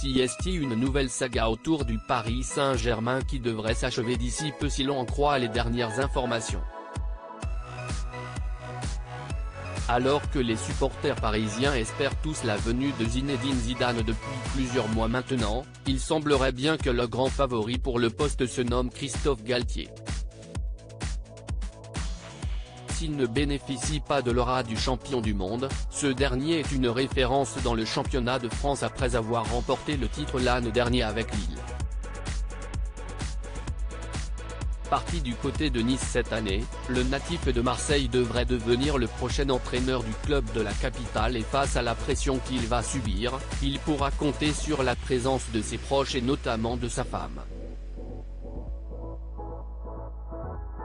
Messi est-il une nouvelle saga autour du Paris Saint-Germain qui devrait s'achever d'ici peu si l'on en croit les dernières informations. Alors que les supporters parisiens espèrent tous la venue de Zinedine Zidane depuis plusieurs mois maintenant, il semblerait bien que le grand favori pour le poste se nomme Christophe Galtier. S'il ne bénéficie pas de l'aura du champion du monde, ce dernier est une référence dans le championnat de France après avoir remporté le titre l'année dernière avec Lille. Parti du côté de Nice cette année, le natif de Marseille devrait devenir le prochain entraîneur du club de la capitale et face à la pression qu'il va subir, il pourra compter sur la présence de ses proches et notamment de sa femme.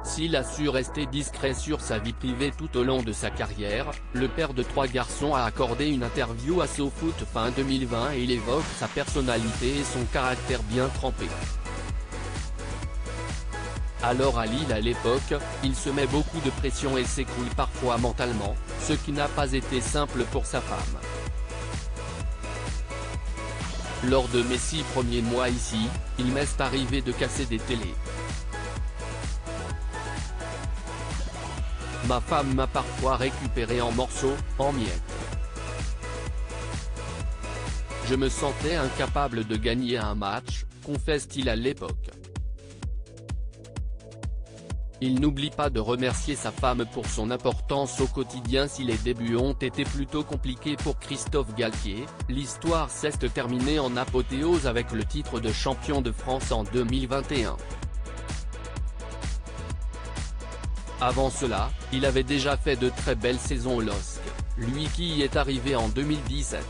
S'il a su rester discret sur sa vie privée tout au long de sa carrière, le père de 3 garçons a accordé une interview à SoFoot fin 2020 et il évoque sa personnalité et son caractère bien trempé. Alors à Lille à l'époque, il se met beaucoup de pression et s'écroule parfois mentalement, ce qui n'a pas été simple pour sa femme. Lors de mes 6 premiers mois ici, il m'est arrivé de casser des télés. Ma femme m'a parfois récupéré en morceaux, en miettes. Je me sentais incapable de gagner un match, confesse-t-il à l'époque. Il n'oublie pas de remercier sa femme pour son importance au quotidien. Si les débuts ont été plutôt compliqués pour Christophe Galtier, l'histoire s'est terminée en apothéose avec le titre de champion de France en 2021. Avant cela, il avait déjà fait de très belles saisons au LOSC, lui qui y est arrivé en 2017.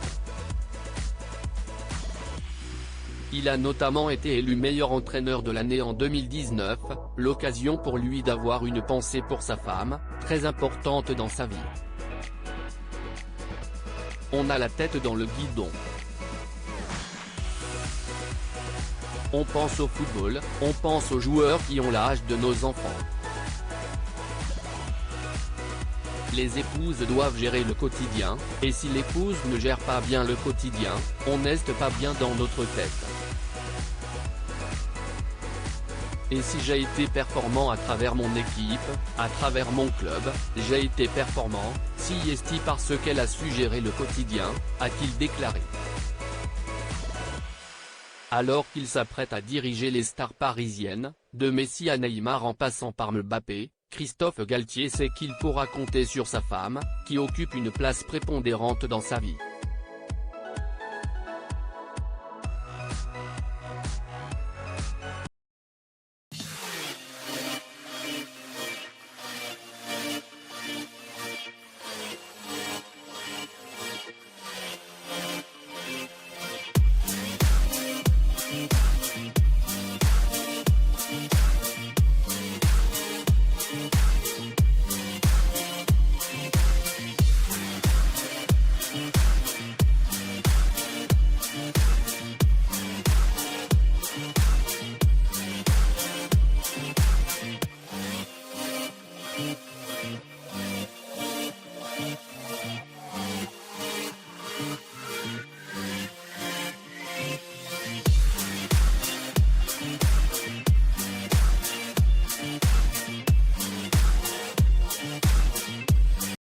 Il a notamment été élu meilleur entraîneur de l'année en 2019, l'occasion pour lui d'avoir une pensée pour sa femme, très importante dans sa vie. On a la tête dans le guidon. On pense au football, on pense aux joueurs qui ont l'âge de nos enfants. Les épouses doivent gérer le quotidien, et si l'épouse ne gère pas bien le quotidien, on n'est pas bien dans notre tête. Et si j'ai été performant à travers mon équipe, à travers mon club, j'ai été performant, si est-il parce qu'elle a su gérer le quotidien, a-t-il déclaré. Alors qu'il s'apprête à diriger les stars parisiennes, de Messi à Neymar en passant par Mbappé, Christophe Galtier sait qu'il pourra compter sur sa femme, qui occupe une place prépondérante dans sa vie.